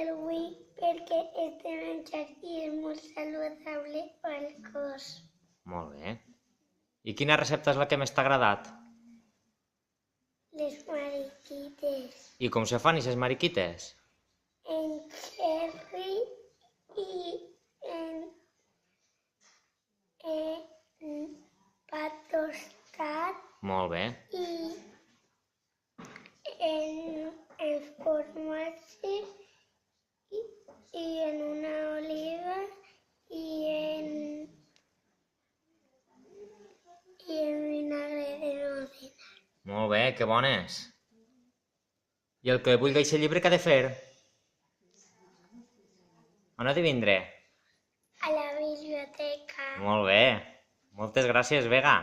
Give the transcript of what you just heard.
el vull perquè és de menjar i és molt saludable pel cos. Molt bé. I quina recepta és la que més t'ha agradat? Les mariquites I com se fan aquestes mariquites? en cherry i en pa tostat Molt bé. i en formatge i en una oliva i en vinagre de nocena. Molt bé, que bones. I el que vulgui aquest llibre què ha de fer? On ha de vindre? A la biblioteca. Molt bé. Moltes gràcies, Vega.